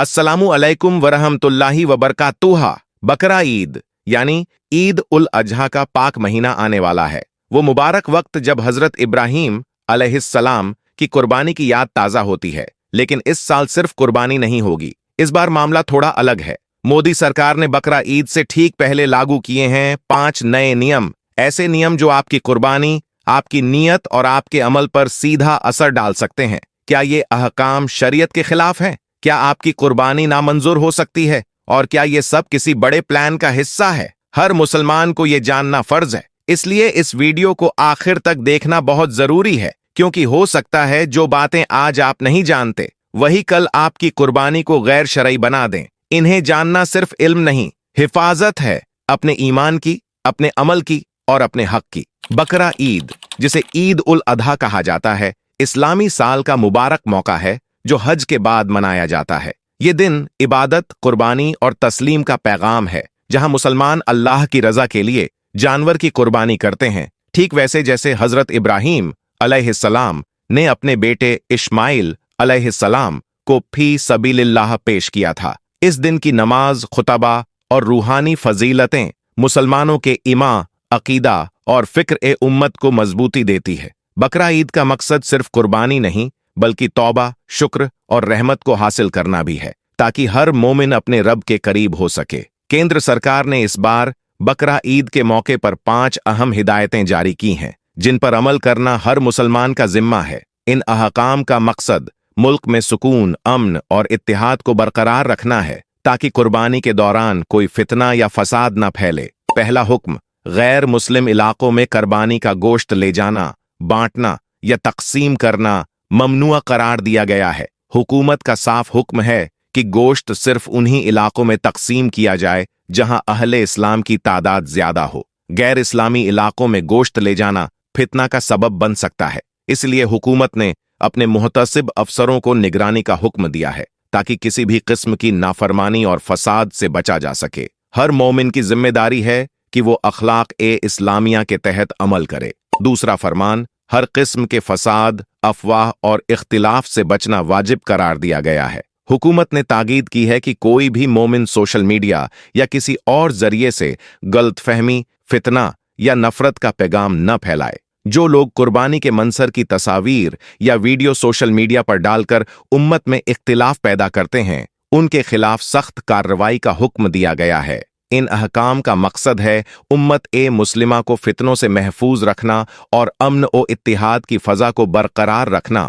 अस्सलामु अलैकुम वरहमतुल्लाहि वबरकातुह। बकरा ईद यानी ईद उल अजहा का पाक महीना आने वाला है। वो मुबारक वक्त जब हजरत इब्राहीम अलैहिस्सलाम की कुर्बानी की याद ताज़ा होती है। लेकिन इस साल सिर्फ कुर्बानी नहीं होगी। इस बार मामला थोड़ा अलग है। मोदी सरकार ने बकरा ईद से ठीक पहले लागू किए हैं 5 नए नियम। ऐसे नियम जो आपकी कुर्बानी, आपकी नीयत और आपके अमल पर सीधा असर डाल सकते हैं। क्या ये अहकाम शरीयत के खिलाफ हैं? क्या आपकी कुर्बानी नामंजूर हो सकती है? और क्या ये सब किसी बड़े प्लान का हिस्सा है? हर मुसलमान को ये जानना फर्ज है। इसलिए इस वीडियो को आखिर तक देखना बहुत जरूरी है, क्योंकि हो सकता है जो बातें आज आप नहीं जानते वही कल आपकी कुर्बानी को गैर शरई बना दें। इन्हें जानना सिर्फ इल्म नहीं, हिफाजत है अपने ईमान की, अपने अमल की और अपने हक की। बकरा ईद, जिसे ईद उल अधा कहा जाता है, इस्लामी साल का मुबारक मौका है जो हज के बाद मनाया जाता है। ये दिन इबादत, कुर्बानी और तस्लीम का पैगाम है, जहां मुसलमान अल्लाह की रजा के लिए जानवर की कुर्बानी करते हैं, ठीक वैसे जैसे हजरत इब्राहीम अलैहिस्सलाम ने अपने बेटे इस्माइल अलैहिस्सलाम को फी सबीलिल्लाह पेश किया था। इस दिन की नमाज, खुतबा और रूहानी फजीलतें मुसलमानों के ईमान, अकीदा और फिक्र उम्मत को मजबूती देती है। बकरा ईद का मकसद सिर्फ कुर्बानी नहीं, बल्कि तौबा, शुक्र और रहमत को हासिल करना भी है, ताकि हर मोमिन अपने रब के करीब हो सके। केंद्र सरकार ने इस बार बकरा ईद के मौके पर 5 अहम हिदायतें जारी की हैं, जिन पर अमल करना हर मुसलमान का जिम्मा है। इन अहकाम का मकसद मुल्क में सुकून, अमन और इत्तेहाद को बरकरार रखना है, ताकि कुर्बानी के दौरान कोई फितना या फसाद न फैले। पहला हुक्म, गैर मुस्लिम इलाकों में कुर्बानी का गोश्त ले जाना, बांटना या तकसीम करना ममनुआ करार दिया गया है। हुकूमत का साफ हुक्म है कि गोश्त सिर्फ उन्हीं इलाकों में तकसीम किया जाए जहां अहले इस्लाम की तादाद ज्यादा हो। गैर इस्लामी इलाकों में गोश्त ले जाना फितना का सबब बन सकता है। इसलिए हुकूमत ने अपने मुहतसिब अफसरों को निगरानी का हुक्म दिया है, ताकि किसी भी किस्म की नाफरमानी और फसाद से बचा जा सके। हर मोमिन की जिम्मेदारी है कि वो अखलाक इस्लामिया के तहत अमल करे। दूसरा फरमान, हर किस्म के फसाद, अफवाह और इख्तिलाफ से बचना वाजिब करार दिया गया है। हुकूमत ने ताकीद की है कि कोई भी मोमिन सोशल मीडिया या किसी और जरिए से गलतफहमी, फितना या नफरत का पैगाम न फैलाए। जो लोग कुर्बानी के मंसर की तस्वीर या वीडियो सोशल मीडिया पर डालकर उम्मत में इख्तिलाफ पैदा करते हैं, उनके खिलाफ सख्त कार्रवाई का हुक्म दिया गया है। इन अहकाम का मकसद है उम्मत मुस्लिमा को फितनों से महफूज रखना और अमन और इत्तिहाद की फजा को बरकरार रखना।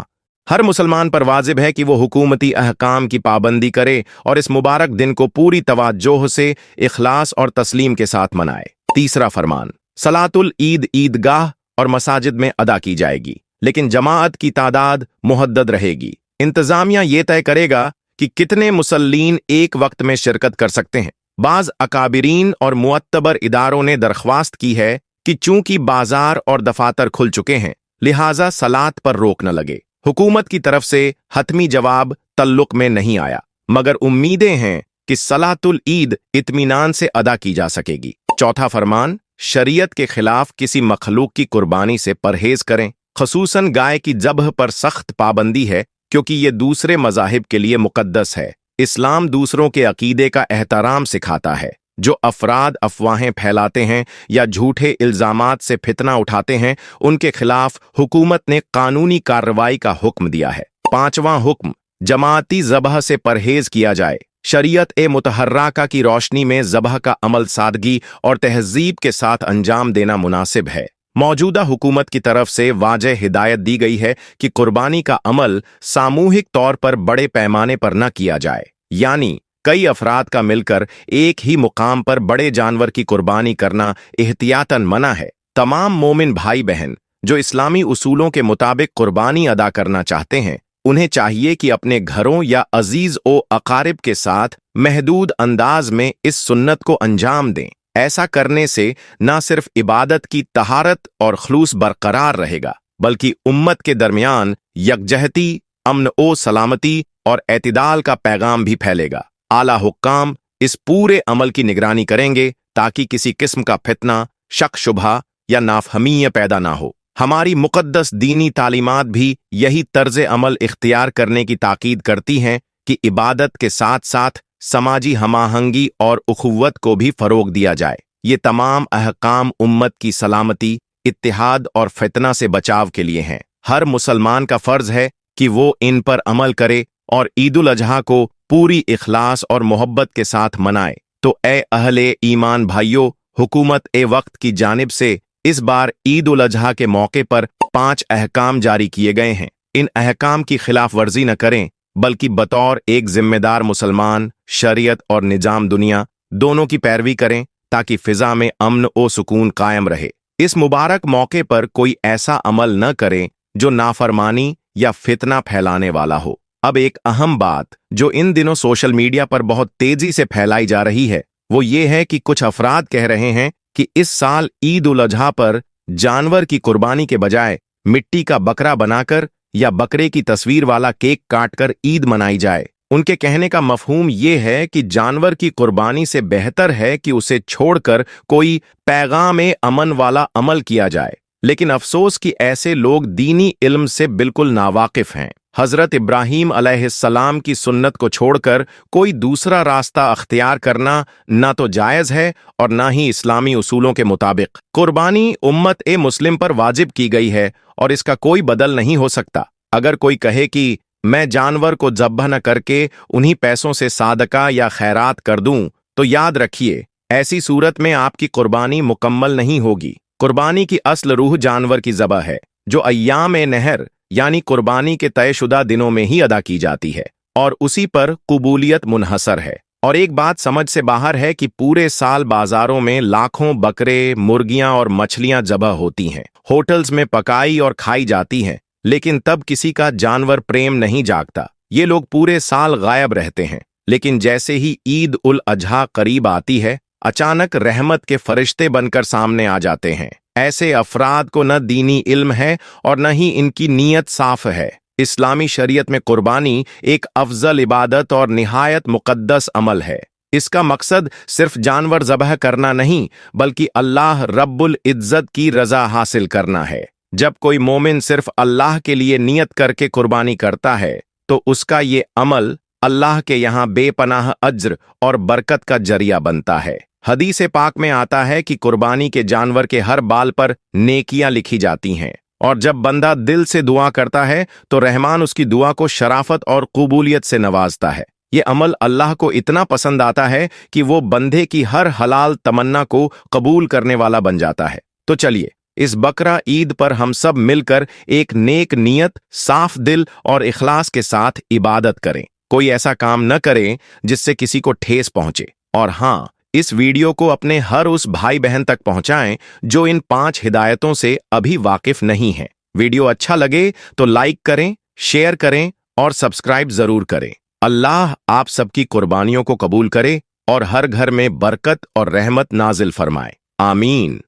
हर मुसलमान पर वाजिब है कि वो हुकूमती अहकाम की पाबंदी करे और इस मुबारक दिन को पूरी तवज्जो से, इखलास और तस्लीम के साथ मनाए। तीसरा फरमान, सलातुल ईद ईदगाह और मसाजिद में अदा की जाएगी, लेकिन जमाअत की तादाद मुहद्दद रहेगी। इंतजामिया ये तय करेगा कि कितने मुसल्लीन एक वक्त में शिरकत कर सकते हैं। बाज अकाबिरीन और मुअत्तबर इदारों ने दरख्वास्त की है कि चूंकि बाजार और दफातर खुल चुके हैं, लिहाजा सलात पर रोक न लगे। हुकूमत की तरफ से हतमी जवाब तल्लुक में नहीं आया, मगर उम्मीदें हैं कि सलातुल ईद इत्मीनान से अदा की जा सकेगी। चौथा फरमान, शरीयत के खिलाफ किसी मखलूक की कुर्बानी से परहेज करें। खसूसन गाय की ज़ब्ह पर सख्त पाबंदी है, क्योंकि ये दूसरे मज़ाहिब के लिए मुकद्दस है। इस्लाम दूसरों के अकीदे का एहतराम सिखाता है। जो अफराद अफवाहें फैलाते हैं या झूठे इल्जामात से फितना उठाते हैं, उनके खिलाफ हुकूमत ने कानूनी कार्रवाई का हुक्म दिया है। पांचवां हुक्म, जमाती ज़बह से परहेज किया जाए। शरीयत मुतहर्रका की रोशनी में ज़बह का अमल सादगी और तहज़ीब के साथ अंजाम देना मुनासिब है। मौजूदा हुकूमत की तरफ से वाज़ेह हिदायत दी गई है कि कुर्बानी का अमल सामूहिक तौर पर बड़े पैमाने पर न किया जाए, यानी कई अफराद का मिलकर एक ही मुकाम पर बड़े जानवर की कुर्बानी करना एहतियातन मना है। तमाम मोमिन भाई बहन जो इस्लामी उसूलों के मुताबिक कुर्बानी अदा करना चाहते हैं, उन्हें चाहिए कि अपने घरों या अजीज ओ अकारिब के साथ महदूद अंदाज में इस सुन्नत को अंजाम दें। ऐसा करने से न सिर्फ इबादत की तहारत और खलूस बरकरार रहेगा, बल्कि उम्मत के दरमियान यकजहती, अमन ओ सलामती और एतिदाल का पैगाम भी फैलेगा। आला हुक्काम इस पूरे अमल की निगरानी करेंगे, ताकि किसी किस्म का फितना, शक शुबहा या नाफहमी पैदा ना हो। हमारी मुक़द्दस दीनी तालीमात भी यही तर्ज अमल इख्तियार करने की ताकीद करती हैं कि इबादत के साथ साथ समाजी हमाहंगी और उखुव्वत को भी फरोग दिया जाए। ये तमाम अहकाम उम्मत की सलामती, इत्तिहाद और फितना से बचाव के लिए हैं। हर मुसलमान का फर्ज है कि वो इन पर अमल करे और ईद उल अजहा को पूरी इखलास और मोहब्बत के साथ मनाए। तो ए अहले ईमान भाइयों, हुकूमत ए वक्त की जानिब से इस बार ईद उल अजहा के मौके पर 5 अहकाम जारी किए गए हैं। इन अहकाम की खिलाफ वर्जी न करें, बल्कि बतौर एक जिम्मेदार मुसलमान शरीयत और निजाम दुनिया दोनों की पैरवी करें, ताकि फिजा में अमन और सुकून कायम रहे। इस मुबारक मौके पर कोई ऐसा अमल न करें जो नाफरमानी या फितना फैलाने वाला हो। अब एक अहम बात जो इन दिनों सोशल मीडिया पर बहुत तेजी से फैलाई जा रही है, वो ये है कि कुछ अफराद कह रहे हैं कि इस साल ईद उल अजहा पर जानवर की कुर्बानी के बजाय मिट्टी का बकरा बनाकर या बकरे की तस्वीर वाला केक काटकर ईद मनाई जाए। उनके कहने का मफहूम ये है कि जानवर की कुर्बानी से बेहतर है कि उसे छोड़कर कोई पैगाम-ए-अमन वाला अमल किया जाए। लेकिन अफसोस कि ऐसे लोग दीनी इल्म से बिल्कुल नावाकिफ हैं। हजरत इब्राहीम अलैहिस्सलाम की सुन्नत को छोड़कर कोई दूसरा रास्ता अख्तियार करना ना तो जायज़ है और ना ही इस्लामी उसूलों के मुताबिक। कुर्बानी उम्मत ए मुस्लिम पर वाजिब की गई है और इसका कोई बदल नहीं हो सकता। अगर कोई कहे कि मैं जानवर को ज़ब्ह न करके उन्हीं पैसों से सादका या खैरात कर दूं, तो याद रखिए, ऐसी सूरत में आपकी कुर्बानी मुकम्मल नहीं होगी। कुर्बानी की असल रूह जानवर की ज़बह है, जो अय्याम-ए-नहर यानी कुर्बानी के तयशुदा दिनों में ही अदा की जाती है और उसी पर कबूलियत मुनहसर है। और एक बात समझ से बाहर है कि पूरे साल बाजारों में लाखों बकरे, मुर्गियां और मछलियां ज़बह होती हैं, होटल्स में पकाई और खाई जाती हैं, लेकिन तब किसी का जानवर प्रेम नहीं जागता। ये लोग पूरे साल गायब रहते हैं, लेकिन जैसे ही ईद उल अजहा करीब आती है, अचानक रहमत के फरिश्ते बनकर सामने आ जाते हैं। ऐसे अफराद को न दीनी इल्म है और न ही इनकी नीयत साफ है। इस्लामी शरीयत में कुर्बानी एक अफजल इबादत और निहायत मुकद्दस अमल है। इसका मकसद सिर्फ जानवर ज़बह करना नहीं, बल्कि अल्लाह रब्बुल इज्जत की रज़ा हासिल करना है। जब कोई मोमिन सिर्फ अल्लाह के लिए नियत करके कुर्बानी करता है, तो उसका ये अमल अल्लाह के यहाँ बेपनाह अज्र और बरकत का जरिया बनता है। हदीस पाक में आता है कि कुर्बानी के जानवर के हर बाल पर नेकियां लिखी जाती हैं, और जब बंदा दिल से दुआ करता है तो रहमान उसकी दुआ को शराफत और कबूलियत से नवाजता है। ये अमल अल्लाह को इतना पसंद आता है कि वो बंदे की हर हलाल तमन्ना को कबूल करने वाला बन जाता है। तो चलिए, इस बकरा ईद पर हम सब मिलकर एक नेक नियत, साफ दिल और इखलास के साथ इबादत करें। कोई ऐसा काम न करें जिससे किसी को ठेस पहुंचे। और हाँ, इस वीडियो को अपने हर उस भाई बहन तक पहुंचाएं जो इन 5 हिदायतों से अभी वाकिफ नहीं है। वीडियो अच्छा लगे तो लाइक करें, शेयर करें और सब्सक्राइब जरूर करें। अल्लाह आप सबकी कुर्बानियों को कबूल करे और हर घर में बरकत और रहमत नाजिल फरमाए। आमीन।